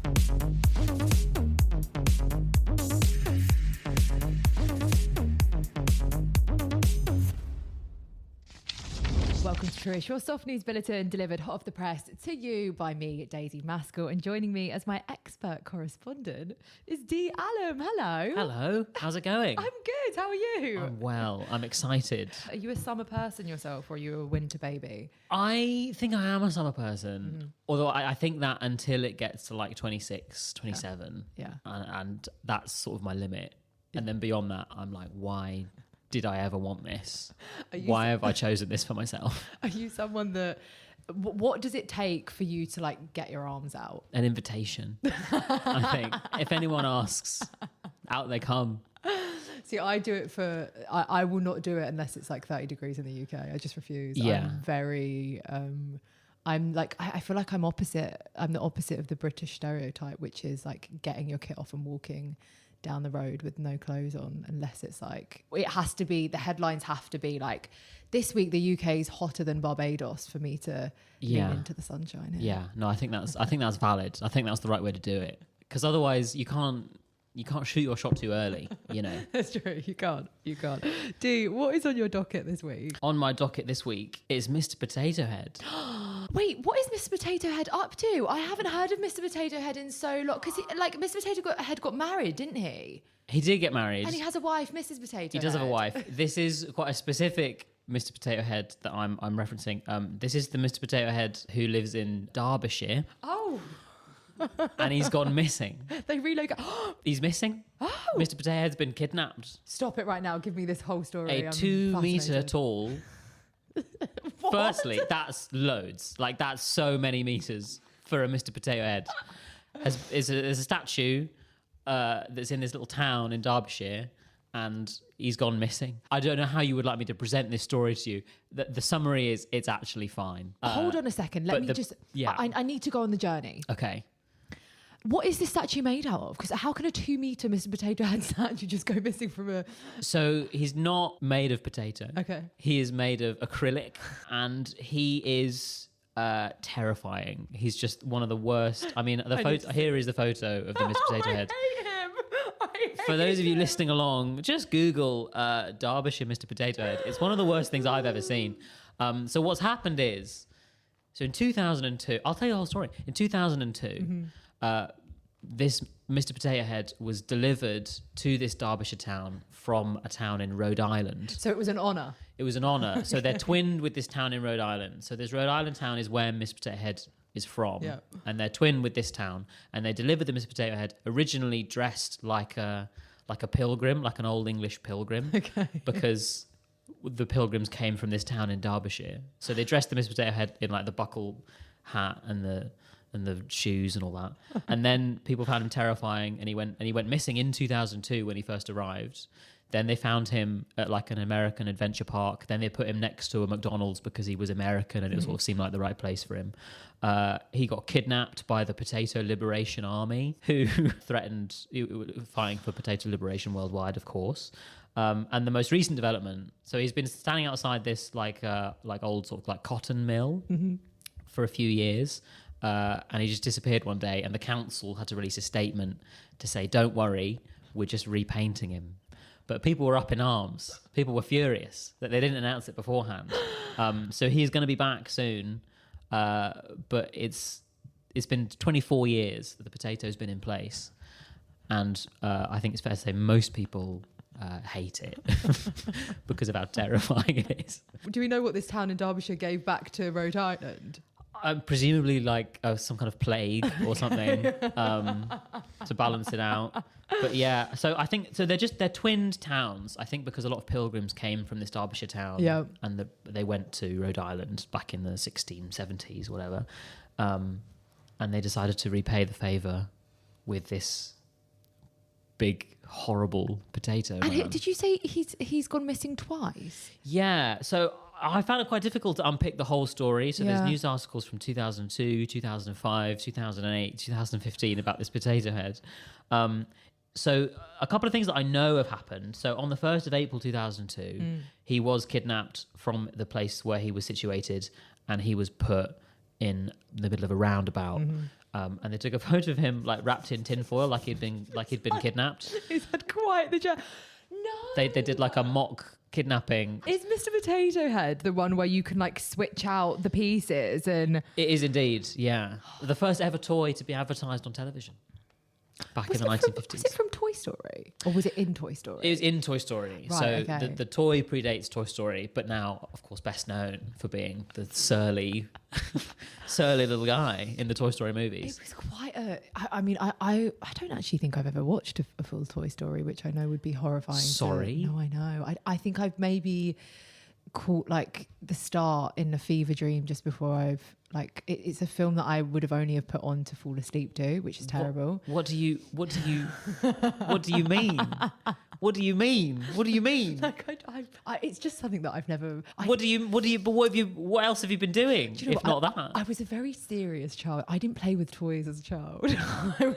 Welcome to Truish, your soft news bulletin delivered hot off the press to you by me, Daisy Maskell. And joining me as my expert correspondent is Dee Allum. Hello. Hello. How's it going? I'm good. How are you? I'm well. I'm excited. Are you a summer person yourself, or are you a winter baby? I think I am a summer person. Although I think that until it gets to like 26, 27. Yeah. And that's sort of my limit. And then beyond that, I'm like, why did I ever want this? Why have I chosen this for myself? Are you someone that... What does it take for you to like get your arms out? An invitation. I think. If anyone asks, out they come. See, I do it for... I will not do it unless it's like 30 degrees in the UK. I just refuse. Yeah. I'm very... I'm like... I feel like I'm opposite. I'm the opposite of the British stereotype, which is like getting your kit off and walking down the road with no clothes on, unless it's like... It has to be... The headlines have to be like, this week the UK is hotter than Barbados for me to lean into the sunshine here. Yeah. No, I think that's valid. I think that's the right way to do it. Because otherwise you can't shoot your shot too early, you know. That's true. You can't. Dee, what is on your docket this week? On my docket this week is Mr. Potato Head. Wait, what is Mr. Potato Head up to? I haven't heard of Mr. Potato Head in so long. Because Mr. Potato Head got married, didn't he? He did get married. And he has a wife, Mrs. Potato Head. He does have a wife. This is quite a specific Mr. Potato Head that I'm referencing. This is the Mr. Potato Head who lives in Derbyshire. Oh. And he's gone missing. They relocate. He's missing. Oh. Mr. Potato Head's been kidnapped. Stop it right now. Give me this whole story. A 2 metre tall... Firstly, that's loads. Like, that's so many meters for a Mr. Potato Head. There's a statue that's in this little town in Derbyshire, and he's gone missing. I don't know how you would like me to present this story to you. The summary is it's actually fine. Hold on a second. Let me just... Yeah. I need to go on the journey. Okay. What is this statue made out of? Because how can a 2 metre Mr. Potato Head statue just go missing from a... So he's not made of potato. Okay. He is made of acrylic, and he is terrifying. He's just one of the worst. I mean, here is the photo of the Mr. Potato Head. I hate him. For those of you listening along, just Google Derbyshire Mr. Potato Head. It's one of the worst things I've ever seen. So what's happened is, so in 2002, I'll tell you the whole story. In 2002, this Mr. Potato Head was delivered to this Derbyshire town from a town in Rhode Island. So it was an honour. It was an honour. So they're twinned with this town in Rhode Island. So this Rhode Island town is where Mr. Potato Head is from. Yeah. And they're twinned with this town. And they delivered the Mr. Potato Head originally dressed like a pilgrim, like an old English pilgrim. Okay. Because the pilgrims came from this town in Derbyshire. So they dressed the Mr. Potato Head in like the buckle hat and the shoes and all that. And then people found him terrifying, and he went missing in 2002 when he first arrived. Then they found him at like an American adventure park. Then they put him next to a McDonald's because he was American and it sort of seemed like the right place for him. He got kidnapped by the Potato Liberation Army, who threatened fighting for potato liberation worldwide, of course. And the most recent development, so he's been standing outside this like old sort of like cotton mill for a few years. And he just disappeared one day, and the council had to release a statement to say, don't worry, we're just repainting him. But people were up in arms. People were furious that they didn't announce it beforehand. So he's going to be back soon. But it's been 24 years that the potato's been in place. And I think it's fair to say most people hate it because of how terrifying it is. Do we know what this town in Derbyshire gave back to Rhode Island? Presumably like some kind of plague or something to balance it out. But yeah, so I think they're twinned towns. I think because a lot of pilgrims came from this Derbyshire town, and they went to Rhode Island back in the 1670s, whatever, and they decided to repay the favour with this big horrible potato. And did you say he's gone missing twice? Yeah, so I found it quite difficult to unpick the whole story. So there's news articles from 2002, 2005, 2008, 2015 about this potato head. So a couple of things that I know have happened. So on the 1st of April 2002, he was kidnapped from the place where he was situated, and he was put in the middle of a roundabout. and they took a photo of him like wrapped in tinfoil, like he'd been kidnapped. He's had quite the job. No. They did like a mock kidnapping. Is Mr. Potato Head the one where you can like switch out the pieces and... It is indeed, yeah. The first ever toy to be advertised on television back in the 1950s. Was it from Toy Story? Or was it in Toy Story? It was in Toy Story. Right, so okay. the toy predates Toy Story, but now, of course, best known for being the surly little guy in the Toy Story movies. It was quite a... I don't actually think I've ever watched a full Toy Story, which I know would be horrifying. Sorry? No, I know. I think I've maybe caught like the start in a fever dream just before I've... Like it's a film that I would have only have put on to fall asleep to, which is terrible. What do you mean? What do you mean? What do you mean? Like it's just something that I've never. What else have you been doing? Do you know if not that? I was a very serious child. I didn't play with toys as a child.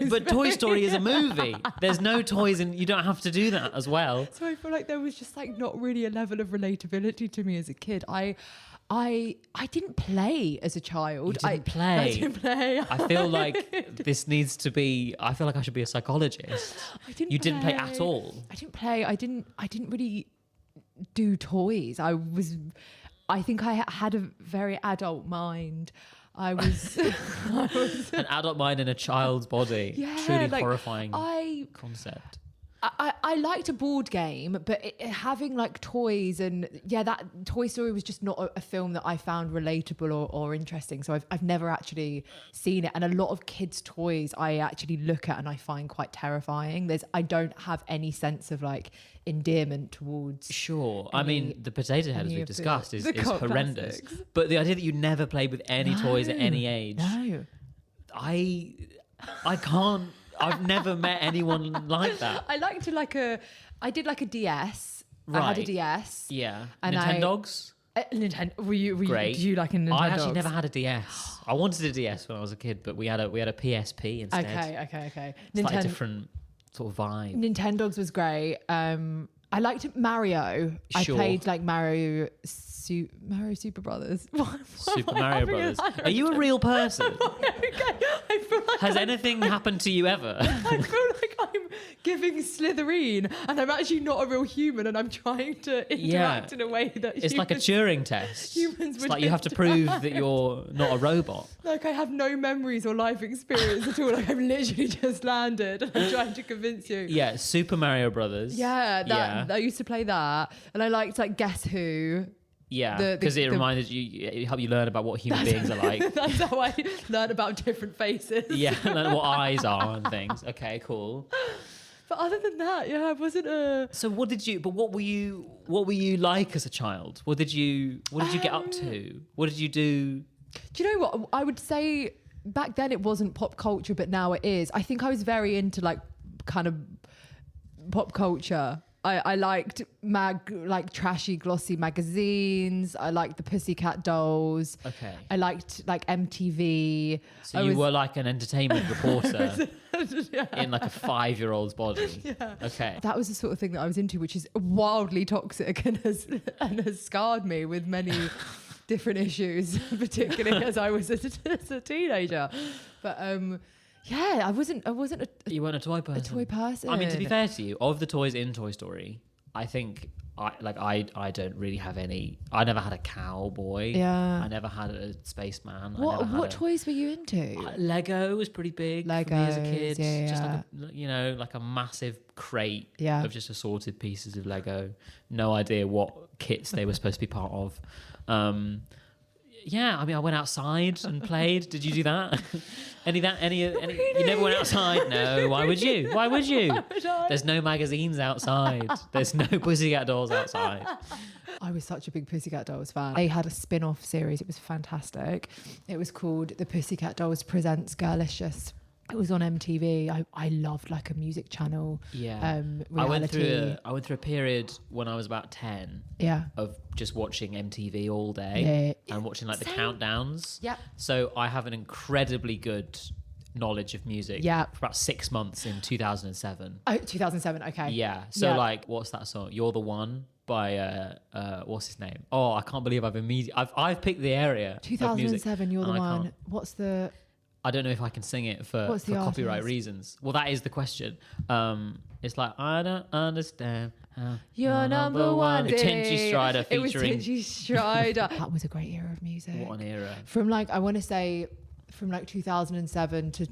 But Toy Story is a movie. There's no toys, and you don't have to do that as well. So I feel like there was just like not really a level of relatability to me as a kid. I didn't play as a child. You didn't play. I didn't play. I feel like this needs to be. I feel like I should be a psychologist. You didn't play at all. I didn't play. I didn't really do toys. I think I had a very adult mind. I was An adult mind in a child's body. Yeah, Truly like, horrifying concept. I liked a board game, but having like toys and that Toy Story was just not a film that I found relatable or interesting. So I've never actually seen it. And a lot of kids' toys I actually look at and I find quite terrifying. I don't have any sense of like endearment towards. Sure. I mean, the potato head, as we've discussed, is horrendous. Plastics. But the idea that you never played with any toys at any age. No. I can't. I've never met anyone like that. I did like a DS. Right. I had a DS. Yeah. And Nintendogs? Nintendo. Were you Great. Did you like a Nintendo? I actually never had a DS. I wanted a DS when I was a kid, but we had a PSP instead. Okay. It's like a different sort of vibe. Nintendogs was great. I liked Mario. Sure. I played like Mario Super Brothers. Super Mario Brothers. Are you a real person? I feel like Has anything happened to you ever? I feel like I'm giving Slytherin and I'm actually not a real human and I'm trying to interact in a way that it's like a Turing test. Humans it's like you have to prove that you're not a robot. Like I have no memories or life experience at all. Like I've literally just landed and I'm trying to convince you. Yeah, Super Mario Brothers. Yeah, I used to play that. And I liked like Guess Who. Yeah, because it reminded you, it helped you learn about what human beings are like. That's how I learned about different faces. Yeah, learn what eyes are and things. Okay, cool. But other than that, I wasn't a... So what were you like as a child? What did you get up to? What did you do? Do you know what? I would say back then it wasn't pop culture, but now it is. I think I was very into like kind of pop culture. I liked trashy, glossy magazines. I liked the Pussycat Dolls. Okay. I liked like MTV. So you were like an entertainment reporter in like a 5-year-old's body. Yeah. Okay. That was the sort of thing that I was into, which is wildly toxic and has scarred me with many different issues, particularly as I was as a teenager. But I wasn't You weren't a toy person. a toy person. I mean, to be fair to you, of the toys in Toy Story, I think I don't really have any. I never had a cowboy. Yeah. I never had a spaceman. What toys were you into? Lego was pretty big for me as a kid. Yeah. Just like a massive crate Yeah. of just assorted pieces of Lego. No idea what kits they were supposed to be part of. Yeah, I mean, I went outside and played. Did you do that? Any? Really? You never went outside? No. Why would you? Why would you? There's no magazines outside. There's no Pussycat Dolls outside. I was such a big Pussycat Dolls fan. They had a spin-off series. It was fantastic. It was called The Pussycat Dolls Presents Girlicious. It was on MTV. I loved like a music channel. Yeah. Reality. I went through a period when I was about 10 of just watching MTV all day and watching like the countdowns. Yeah. So I have an incredibly good knowledge of music. Yeah. For about 6 months in 2007. Oh, 2007. Okay. Yeah. So like, what's that song? You're the One by what's his name? Oh, I can't believe I've picked the area. 2007. You're the one. What's the? I don't know if I can sing it for What's the copyright artist? reasons. Well, that is the question. It's like, I don't understand how You're number one. Tinchy Strider It was featuring... Tinchy Strider. That was a great era of music. What an era. From like, I want to say from like 2007 to, do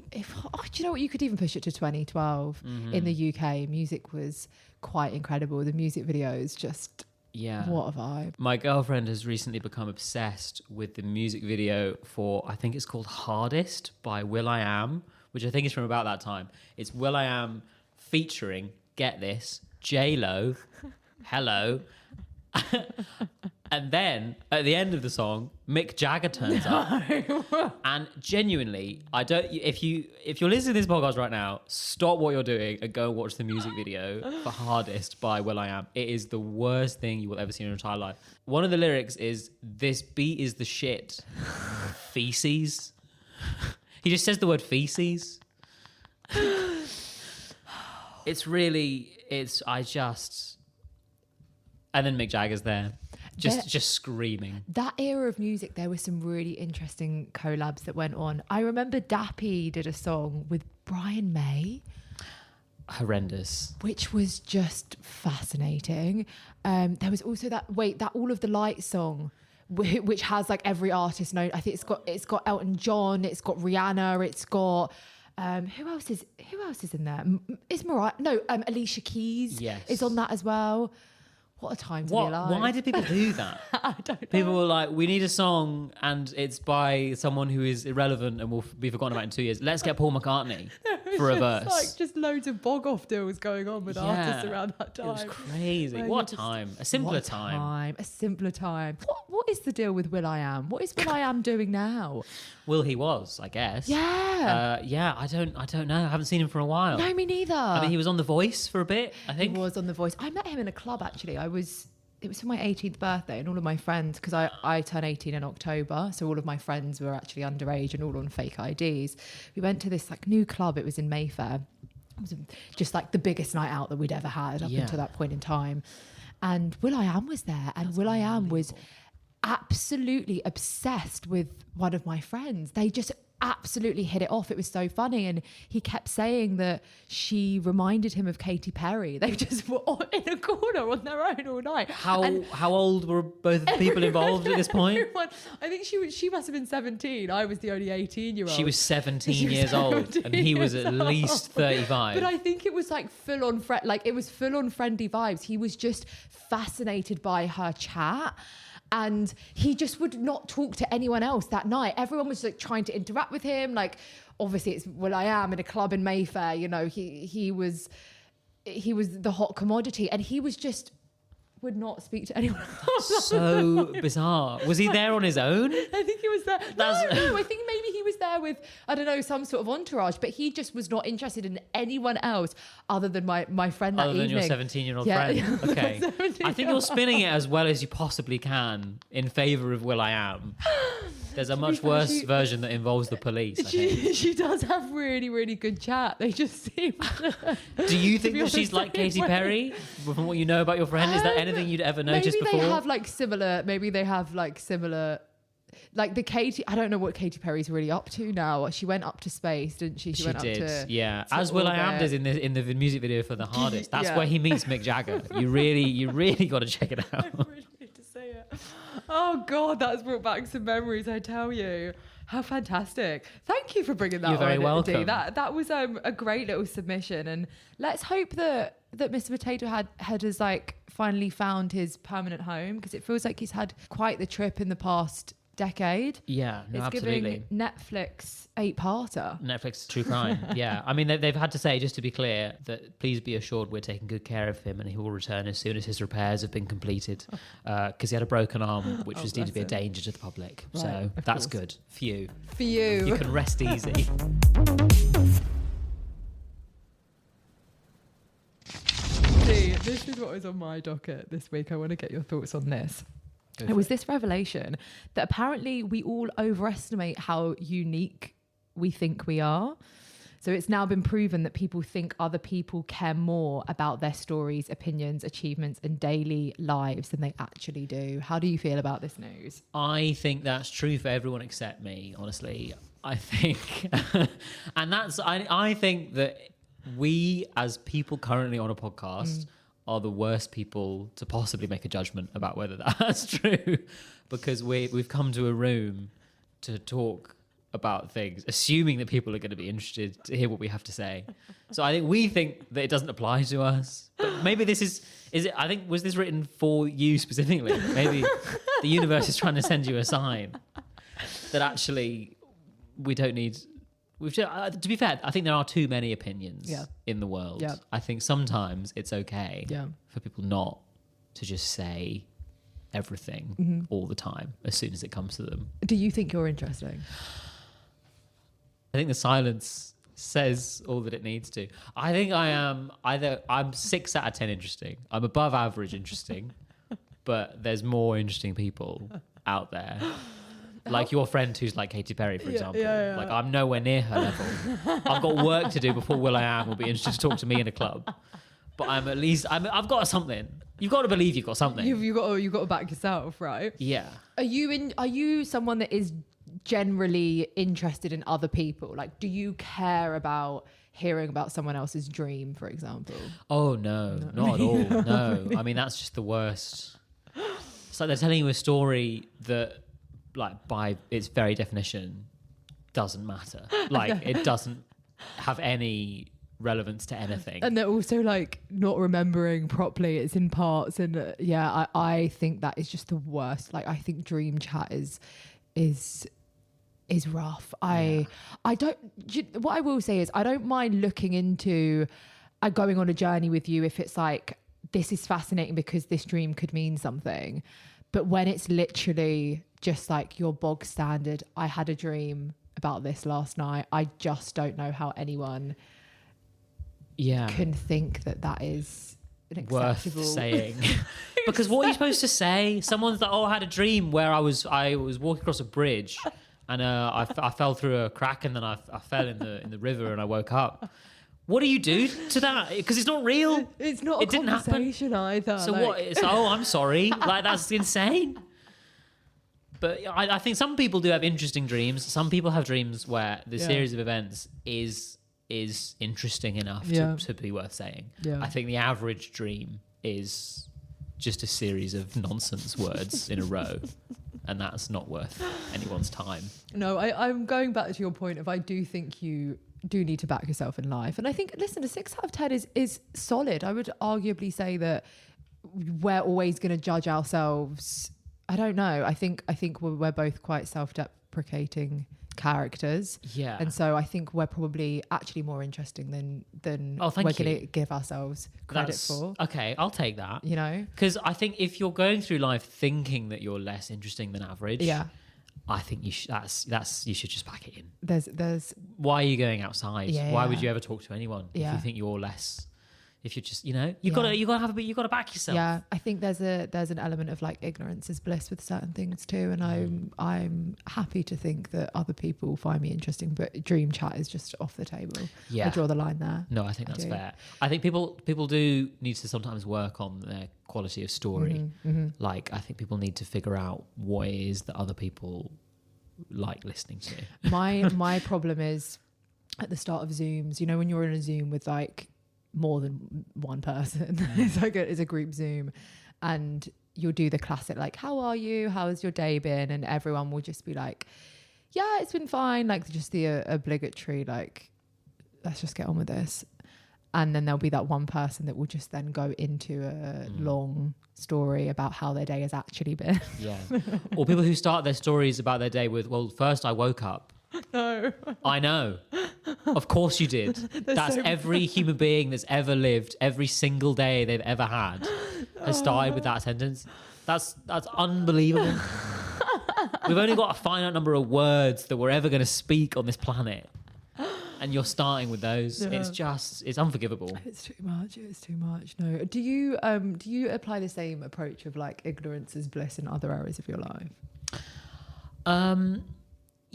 you know what? You could even push it to 2012 in the UK. Music was quite incredible. The music videos just... Yeah. What a vibe. My girlfriend has recently become obsessed with the music video for, I think it's called Hardest by will.i.am, which I think is from about that time. It's will.i.am featuring, get this, J-Lo, hello. And then at the end of the song, Mick Jagger turns up. And genuinely, if you're listening to this podcast right now, stop what you're doing and go and watch the music video for Hardest by will.i.am. It is the worst thing you will ever see in your entire life. One of the lyrics is, "This beat is the shit. Feces." He just says the word feces. And then Mick Jagger's there. Just screaming. That era of music, there were some really interesting collabs that went on. I remember Dappy did a song with Brian May. Horrendous. Which was just fascinating. There was also that All of the Lights song, which has like every artist known. I think it's got Elton John, it's got Rihanna, it's got who else is in there? Is Mariah? No, Alicia Keys is on that as well. What a time to be alive. Why did people do that? I don't know. People were like, we need a song and it's by someone who is irrelevant and will be forgotten about in 2 years. Let's get Paul McCartney for a verse. Like just loads of bog-off deals going on with artists around that time. It was crazy. What a time. A simpler time. A simpler time. What is the deal with will.i.am? What is will.i.am doing now? Well, he was, I guess. Yeah. I don't know. I haven't seen him for a while. No, me neither. I mean, he was on The Voice for a bit, I think. He was on The Voice. I met him in a club, actually. It was for my 18th birthday, and all of my friends, because I turn 18 in October, so all of my friends were actually underage and all on fake IDs. We went to this like new club. It was in Mayfair. It was just like the biggest night out that we'd ever had up until that point in time. And will.i.am was there, and will.i.am was absolutely obsessed with one of my friends. They just absolutely hit it off. It was so funny, and he kept saying that she reminded him of Katy Perry. They just were in a corner on their own all night. How old were both of the people involved at this point? Everyone, I think she must have been 17. I was the only 18-year-old. She was 17 years old, and he was at least 35. But I think it was like full on friendly vibes. He was just fascinated by her chat. And he just would not talk to anyone else that night. Everyone was like trying to interact with him. Like, obviously it's will.i.am in a club in Mayfair. You know, he was the hot commodity, and he was just would not speak to anyone else. So bizarre. Was he there on his own? I think he was there. No, I think maybe he was there with, I don't know, some sort of entourage, but he just was not interested in anyone else other than my friend that evening. Other than your 17-year-old friend? Okay. I think you're spinning it as well as you possibly can in favour of will.i.am. There's a much worse version that involves the police, I think. She does have really, really good chat. They just seem... Do you think that she's like Katy Perry? From what you know about your friend, is that anything you'd ever noticed before? Maybe they have similar... Like the Katy... I don't know what Katy Perry's really up to now. She went up to space, didn't she? She went did, up to... Yeah. As will.i.am does in the music video for The Hardest. That's where he meets Mick Jagger. You really got to check it out. I really need to say it. Oh God, that's brought back some memories, I tell you. How fantastic. Thank you for bringing that on. You're very welcome. Dee. That was a great little submission, and let's hope that Mr. Potato Head has like finally found his permanent home, because it feels like he's had quite the trip in the past decade. Yeah, no, it's absolutely. Giving Netflix 8-parter. Netflix true crime. Yeah, I mean they've had to say, just to be clear, that please be assured we're taking good care of him and he will return as soon as his repairs have been completed, because he had a broken arm which was deemed to be a danger to the public. Right, so that's good for you. For you, you can rest easy. See, this is what was on my docket this week. I want to get your thoughts on this. It was this revelation that apparently we all overestimate how unique we think we are. So it's now been proven that people think other people care more about their stories, opinions, achievements, and daily lives than they actually do. How do you feel about this news? I think that's true for everyone except me, honestly. I think, and that's I think that we as people currently on a podcast are the worst people to possibly make a judgment about whether that's true, because we've come to a room to talk about things, assuming that people are going to be interested to hear what we have to say. So I think we think that it doesn't apply to us, but maybe this is it? I think, was this written for you specifically? Maybe the universe is trying to send you a sign that actually we don't need. To be fair, I think there are too many opinions in the world. Yeah. I think sometimes it's okay for people not to just say everything all the time as soon as it comes to them. Do you think you're interesting? I think the silence says all that it needs to. I think I am I'm 6 out of 10 interesting. I'm above average interesting, but there's more interesting people out there. Like your friend who's like Katy Perry, for example. Yeah. Like I'm nowhere near her level. I've got work to do before will.i.am will be interested to talk to me in a club. But I'm at least I've got something. You've got to believe you've got something. You've got to back yourself, right? Yeah. Are you someone that is generally interested in other people? Like, do you care about hearing about someone else's dream, for example? Oh no, not at all. No. I mean, that's just the worst. It's like they're telling you a story that, like, by its very definition doesn't matter. Like it doesn't have any relevance to anything, and they're also like not remembering properly. It's in parts, and I think that is just the worst. Like I think dream chat is rough. I don't. What I will say is I don't mind looking into going on a journey with you if it's like, this is fascinating because this dream could mean something. But when it's literally just like your bog standard, I had a dream about this last night, I just don't know how anyone can think that is an acceptable... worth saying. Because what are you supposed to say? Someone's like, I had a dream where I was walking across a bridge and I fell through a crack and then I fell in the river and I woke up. What do you do to that? Because it's not real. It's not a conversation either. So what? It's, I'm sorry. Like, that's insane. But I think some people do have interesting dreams. Some people have dreams where the series of events is interesting enough to be worth saying. Yeah. I think the average dream is just a series of nonsense words in a row. And that's not worth anyone's time. No, I'm going back to your point of I do think you do need to back yourself in life. And I think, listen, a 6 out of 10 is solid. I would arguably say that we're always going to judge ourselves. I don't know. I think we're both quite self-deprecating characters. Yeah. And so I think we're probably actually more interesting than we're going to give ourselves credit for. Okay, I'll take that. You know? Because I think if you're going through life thinking that you're less interesting than average, I think you should just pack it in. There's why are you going outside? Yeah, why would you ever talk to anyone if you think you're less? If you're just, you've got to back yourself. Yeah, I think there's an element of like ignorance is bliss with certain things too, and I'm happy to think that other people find me interesting, but dream chat is just off the table. Yeah, I draw the line there. No, I think that's fair. I think people do need to sometimes work on their quality of story. Like I think people need to figure out what it is that other people like listening to. My problem is at the start of Zooms. You know, when you're in a Zoom with like more than one person, it's a group Zoom, and you'll do the classic like, how are you, how has your day been, and everyone will just be like, yeah, it's been fine, like just the obligatory like, let's just get on with this. And then there'll be that one person that will just then go into a long story about how their day has actually been. Yeah. Or people who start their stories about their day with, well, first I woke up. No. I know. Of course you did. That's every human being that's ever lived, every single day they've ever had has started with that sentence. That's unbelievable. We've only got a finite number of words that we're ever going to speak on this planet. And you're starting with those. Yeah. It's unforgivable. It's too much. No. Do you apply the same approach of like ignorance is bliss in other areas of your life?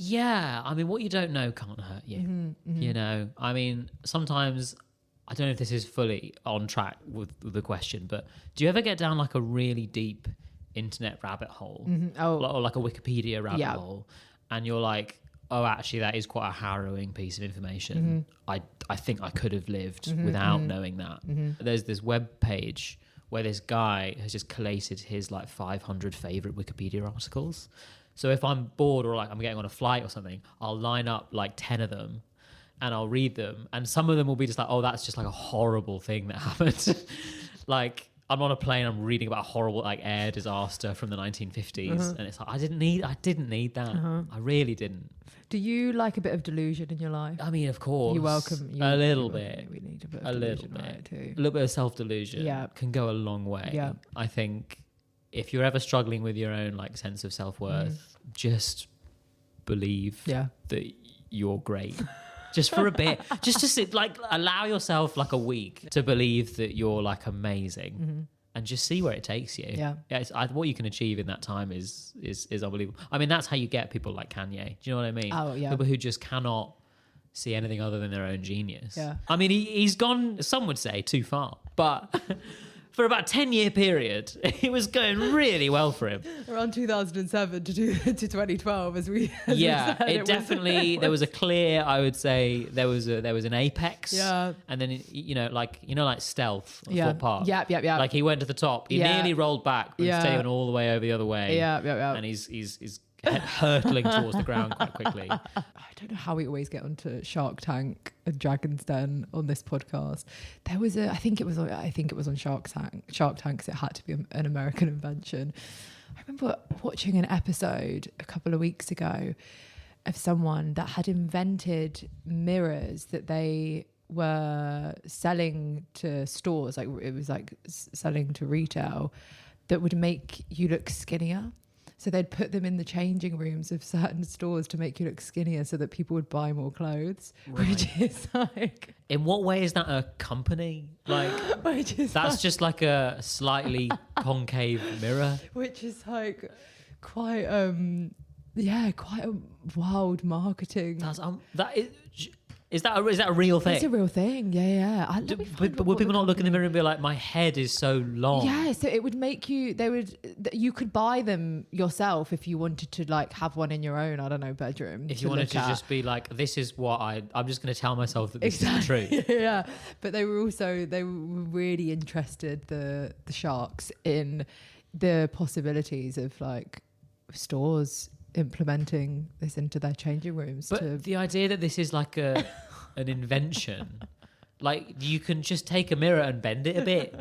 Yeah, I mean, what you don't know can't hurt you. You know, I mean, sometimes, I don't know if this is fully on track with the question, but do you ever get down like a really deep internet rabbit hole? Or like a Wikipedia rabbit hole, and you're like, oh, actually, that is quite a harrowing piece of information. I think I could have lived without knowing that. There's this web page where this guy has just collated his like 500 favorite Wikipedia articles. So if I'm bored or like I'm getting on a flight or something, I'll line up like 10 of them and I'll read them. And some of them will be just like, oh, that's just like a horrible thing that happened. Like I'm on a plane, I'm reading about a horrible like air disaster from the 1950s. And it's like, I didn't need that. I really didn't. Do you like a bit of delusion in your life? I mean, of course. You're welcome. A little bit. We need a bit of delusion, right, too. A little bit of self-delusion can go a long way. Yeah. I think if you're ever struggling with your own like sense of self-worth, just believe that you're great. Just for a bit. Just to sit, like, allow yourself like a week to believe that you're like amazing. And just see where it takes you. What you can achieve in that time is unbelievable. I mean, that's how you get people like Kanye. Do you know what I mean? Oh, yeah. People who just cannot see anything other than their own genius. Yeah. I mean, he's gone, some would say, too far. But for about a 10-year period, it was going really well for him. Around 2007 to 2012, as we said, it definitely, there was a clear, I would say, there was an apex. Yeah. And then, like Stealth at Fort Park. Yeah. Like he went to the top. He nearly rolled back, but instead he went all the way over the other way. Yeah. And he's hurtling towards the ground quite quickly. I don't know how we always get onto Shark Tank and Dragon's Den on this podcast. There was I think it was on Shark Tank because it had to be an American invention. I remember watching an episode a couple of weeks ago of someone that had invented mirrors that they were selling to stores, like it was like selling to retail, that would make you look skinnier. So they'd put them in the changing rooms of certain stores to make you look skinnier so that people would buy more clothes, which is like... In what way is that a company? Like, that's just like a slightly concave mirror. Which is like quite a wild marketing. Is that a real thing? It's a real thing, yeah. But would people not look in the mirror and be like, my head is so long? Yeah, so it would make you, you could buy them yourself if you wanted to like have one in your own, I don't know, bedroom. If you wanted to just be like, this is what I'm just going to tell myself that this is the truth. Yeah, but they were really interested, the sharks, in the possibilities of like stores implementing this into their changing rooms. But the idea that this is like an invention, like you can just take a mirror and bend it a bit.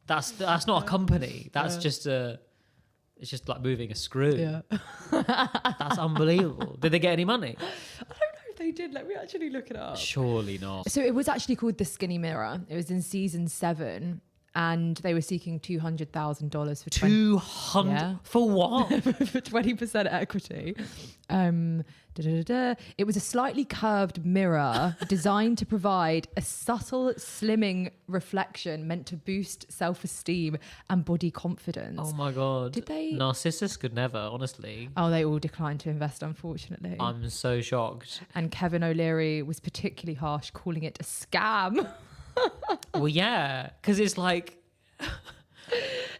That's not a company. That's just it's just like moving a screw. Yeah. That's unbelievable. Did they get any money? I don't know if they did. Let me actually look it up. Surely not. So it was actually called The Skinny Mirror. It was in season 7. And they were seeking $200,000 for 200 for what? For 20% equity. It was a slightly curved mirror designed to provide a subtle slimming reflection meant to boost self-esteem and body confidence. Oh my god! Did they? Narcissus could never, honestly. Oh, they all declined to invest, unfortunately. I'm so shocked. And Kevin O'Leary was particularly harsh, calling it a scam. Well, yeah, because it's like...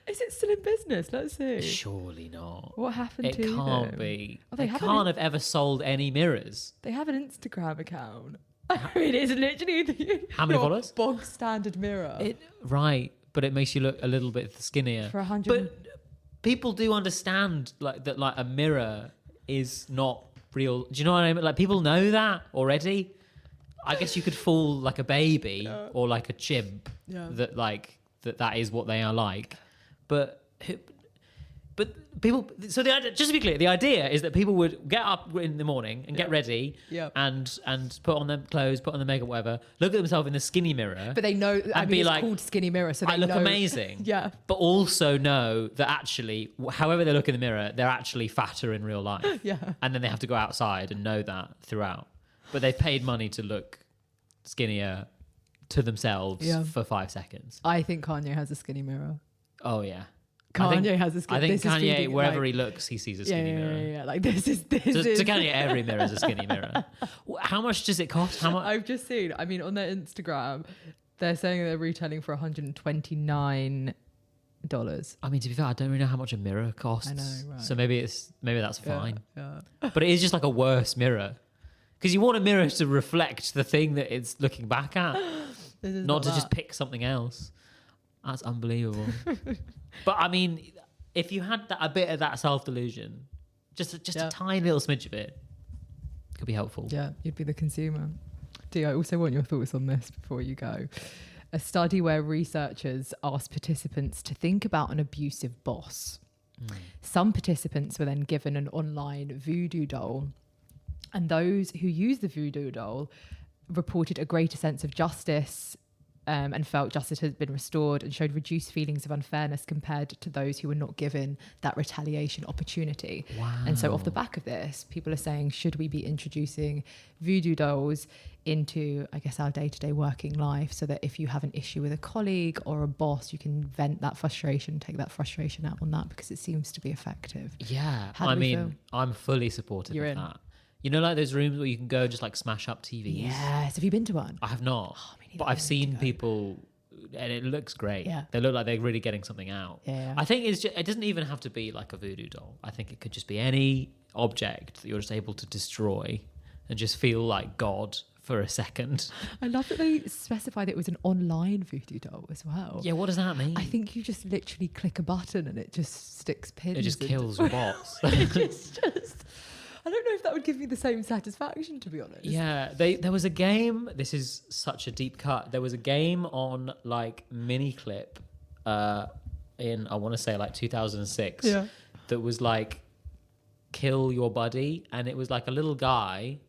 Is it still in business? Let's see. Surely not. What happened to them? It can't be. Oh, they can't have ever sold any mirrors. They have an Instagram account. I mean, it's literally how many followers? Bog standard mirror. Right, but it makes you look a little bit skinnier. For 100. But people do understand like that. Like a mirror is not real. Do you know what I mean? Like people know that already. I guess you could fool like a baby or like a chimp that is what they are like, but people. So the idea, just to be clear, the idea is that people would get up in the morning and get ready, and put on their clothes, put on their makeup, whatever. Look at themselves in the skinny mirror, but they know. I mean, it's like, called Skinny Mirror, so they I look know, amazing. Yeah, but also know that actually, however they look in the mirror, they're actually fatter in real life. Yeah, and then they have to go outside and know that throughout. But they've paid money to look skinnier to themselves for 5 seconds. I think Kanye has a skinny mirror. Oh yeah, Kanye has a skinny. I think Kanye, wherever he looks, he sees a skinny mirror. Yeah. Like this is to Kanye, every mirror is a skinny mirror. How much does it cost? How much? I've just seen. I mean, on their Instagram, they're saying they're retailing for $129 I mean, to be fair, I don't really know how much a mirror costs. I know, right. So maybe that's fine. Yeah. But it is just like a worse mirror. Because you want a mirror to reflect the thing that it's looking back at, not to just pick something else. That's unbelievable. But I mean, if you had a bit of that self-delusion, just a tiny little smidge of it, could be helpful. Yeah, you'd be the consumer. Dee, I also want your thoughts on this before you go. A study where researchers asked participants to think about an abusive boss. Some participants were then given an online voodoo doll, and those who used the voodoo doll reported a greater sense of justice and felt justice had been restored, and showed reduced feelings of unfairness compared to those who were not given that retaliation opportunity. Wow. And so off the back of this, people are saying, should we be introducing voodoo dolls into, I guess, our day-to-day working life, so that if you have an issue with a colleague or a boss, you can vent that frustration, take that frustration out on that, because it seems to be effective. Yeah. How do we feel? I'm fully supportive of that. You know, like those rooms where you can go and just like smash up TVs? Yes. Have you been to one? I have not. But I've seen people, and it looks great. Yeah. They look like they're really getting something out. Yeah. I think it doesn't even have to be like a voodoo doll. I think it could just be any object that you're just able to destroy and just feel like God for a second. I love that they specified it was an online voodoo doll as well. Yeah, what does that mean? I think you just literally click a button and it just sticks pins. It just kills robots. It's just... I don't know if that would give me the same satisfaction, to be honest. Yeah, there was a game. This is such a deep cut. There was a game on like Miniclip in, I want to say like 2006 that was like kill your buddy, and it was like a little guy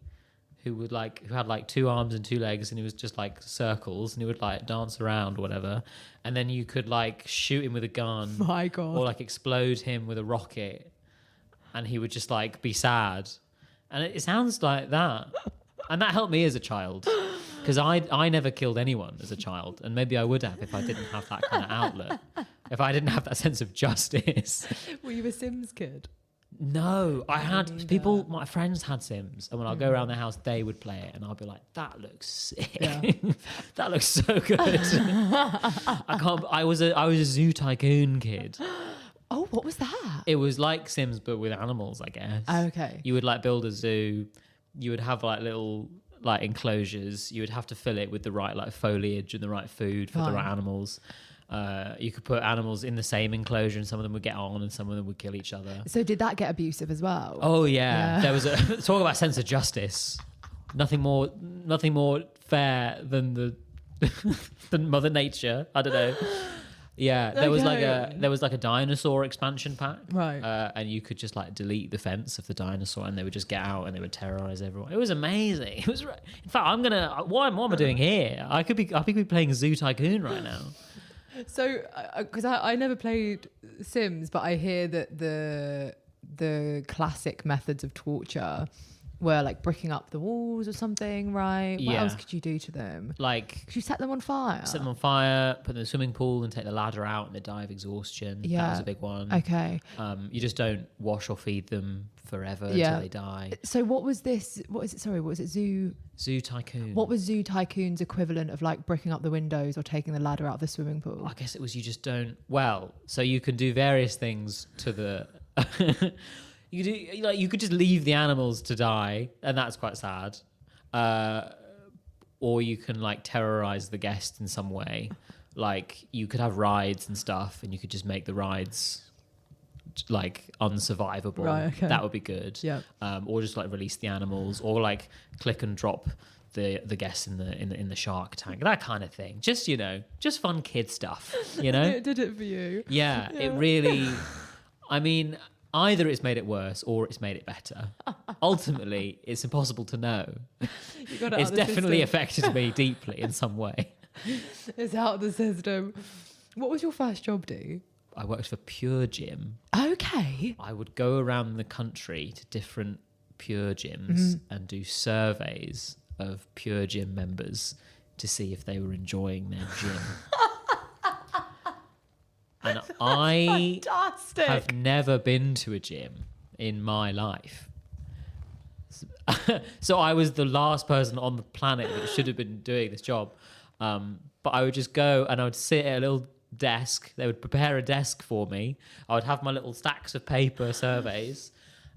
who had like 2 arms and 2 legs, and he was just like circles, and he would like dance around or whatever, and then you could like shoot him with a gun. My God. Or like explode him with a rocket, and he would just like be sad. And it sounds like that. And that helped me as a child, because I never killed anyone as a child, and maybe I would have if I didn't have that kind of outlet, if I didn't have that sense of justice. Were you a Sims kid? No, I had people, my friends had Sims, and when I'd go around their house, they would play it, and I'd be like, that looks sick. Yeah. That looks so good. I was a Zoo Tycoon kid. Oh, what was that? It was like Sims, but with animals, I guess. Okay. You would like build a zoo. You would have like little like enclosures. You would have to fill it with the right like foliage and the right food for the right animals. You could put animals in the same enclosure, and some of them would get on and some of them would kill each other. So did that get abusive as well? Oh yeah. There was a talk about sense of justice. Nothing more fair than than Mother Nature. I don't know. Yeah, there was like a dinosaur expansion pack, right? And you could just like delete the fence of the dinosaur, and they would just get out and they would terrorize everyone. It was amazing. It was. In fact, what am I doing here? I could be playing Zoo Tycoon right now. So, because I never played Sims, but I hear that the classic methods of torture were like bricking up the walls or something, right? What else could you do to them? Like, could you set them on fire? Set them on fire, put them in the swimming pool, and take the ladder out, and they die of exhaustion. Yeah, that was a big one. Okay. You just don't wash or feed them forever until they die. So what was this? What is it? Sorry, what was it? Zoo Tycoon. What was Zoo Tycoon's equivalent of like bricking up the windows or taking the ladder out of the swimming pool? I guess it was you just don't. Well, so you can do various things to the. You could just leave the animals to die, and that's quite sad. Or you can like terrorize the guests in some way. Like you could have rides and stuff, and you could just make the rides like unsurvivable. Right, okay. That would be good. Yeah. Or just like release the animals, or like click and drop the guests in the shark tank, that kind of thing. Just just fun kid stuff. It did it for you. Yeah. It really. I mean. Either it's made it worse or it's made it better. Ultimately, it's impossible to know. It's definitely affected me deeply in some way. It's out of the system. What was your first job, Dee? I worked for Pure Gym. Okay. I would go around the country to different Pure Gyms and do surveys of Pure Gym members to see if they were enjoying their gym. And I have never been to a gym in my life. So I was the last person on the planet that should have been doing this job. But I would just go and I would sit at a little desk. They would prepare a desk for me. I would have my little stacks of paper surveys,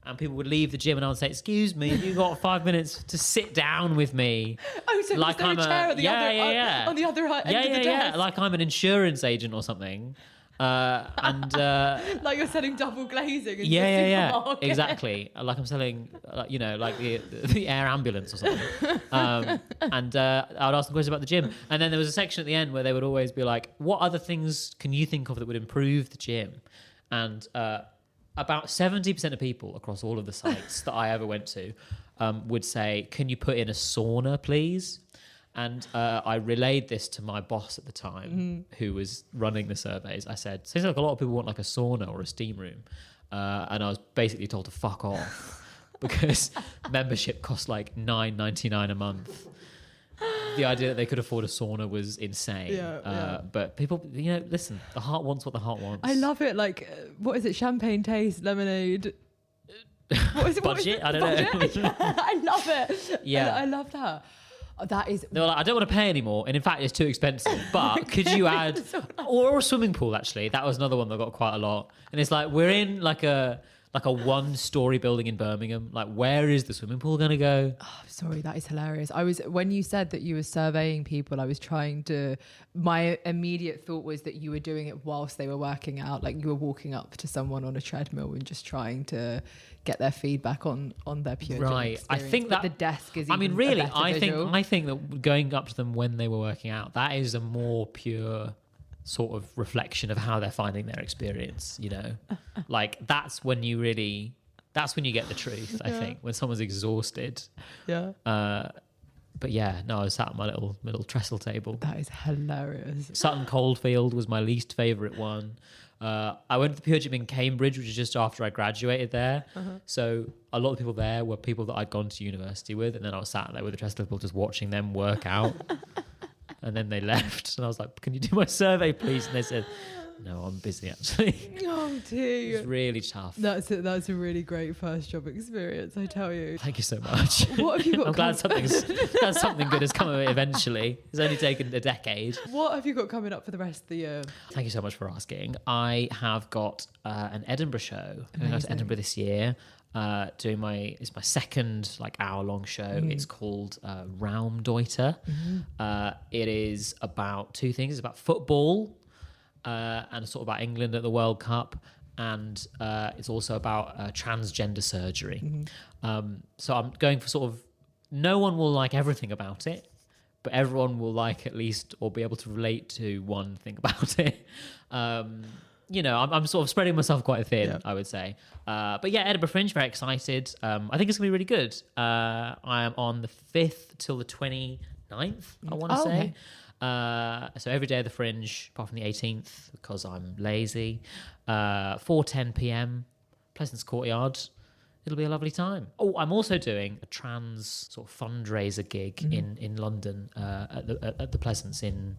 and people would leave the gym, and I would say, "Excuse me, have you got 5 minutes to sit down with me?" Oh, so like I'm a chair on the on the other end of the desk. Like I'm an insurance agent or something. And like you're selling double glazing. Yeah, exactly. Like I'm selling, like the air ambulance or something. And I would ask them questions about the gym, and then there was a section at the end where they would always be like, "What other things can you think of that would improve the gym?" And about 70% of people across all of the sites that I ever went to would say, "Can you put in a sauna, please?" And I relayed this to my boss at the time, who was running the surveys. I said, "Seems like a lot of people want like a sauna or a steam room," and I was basically told to fuck off because membership cost like $9.99 a month. The idea that they could afford a sauna was insane. But people, listen, the heart wants what the heart wants. I love it. Like, what is it? Champagne taste, lemonade. What is it? Budget? I don't know. I love it. Yeah. I love that. That is. They were like, "I don't want to pay anymore, and in fact, it's too expensive. But could you add or a swimming pool?" Actually, that was another one that got quite a lot. And it's like we're in like a 1-story building in Birmingham. Like, where is the swimming pool going to go? Oh, sorry, that is hilarious. When you said that you were surveying people, I was trying to. My immediate thought was that you were doing it whilst they were working out. Like you were walking up to someone on a treadmill and just trying to get their feedback on their pure gym experience. I think that the desk is. I think that going up to them when they were working out, that is a more pure sort of reflection of how they're finding their experience. Like that's when you get the truth. I think when someone's exhausted. Yeah. But yeah, no, I was sat at my little trestle table. That is hilarious. Sutton Coldfield was my least favourite one. I went to the Pure Gym in Cambridge, which is just after I graduated there. So a lot of people there were people that I'd gone to university with, and then I was sat there with the trestle people just watching them work out. And then they left, and I was like, "Can you do my survey, please?" And they said, "No, I'm busy, actually." Oh dear. It's really tough. That's a really great first job experience, I tell you. Thank you so much. What have you got? I'm glad something good has come of it eventually. It's only taken a decade. What have you got coming up for the rest of the year? Thank you so much for asking. I have got an Edinburgh show. I'm going to Edinburgh this year. It's my second hour-long show. It's called Raumdeuter. It is about two things. It's about football and sort of about England at the World Cup, and it's also about transgender surgery. So I'm going for sort of, no one will like everything about it, but everyone will like at least or be able to relate to one thing about it. I'm sort of spreading myself quite thin, I would say. But yeah, Edinburgh Fringe, very excited. I think it's going to be really good. I am on the 5th till the 29th, I want to say. Okay. So every day of the Fringe, apart from the 18th, because I'm lazy. 4:10 p.m, Pleasance Courtyard. It'll be a lovely time. Oh, I'm also doing a trans sort of fundraiser gig in London at the Pleasance in,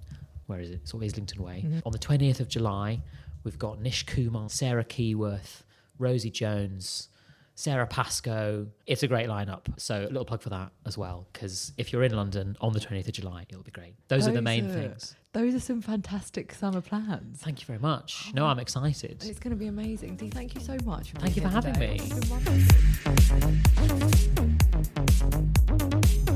where is it? Sort of Islington Way. On the 20th of July. We've got Nish Kumar, Sarah Keyworth, Rosie Jones, Sarah Pascoe. It's a great lineup. So a little plug for that as well, because if you're in London on the 20th of July, it'll be great. Those are the main things. Those are some fantastic summer plans. Thank you very much. No, I'm excited. It's going to be amazing. Dee, thank you so much. Thank you for having me. It's been wonderful.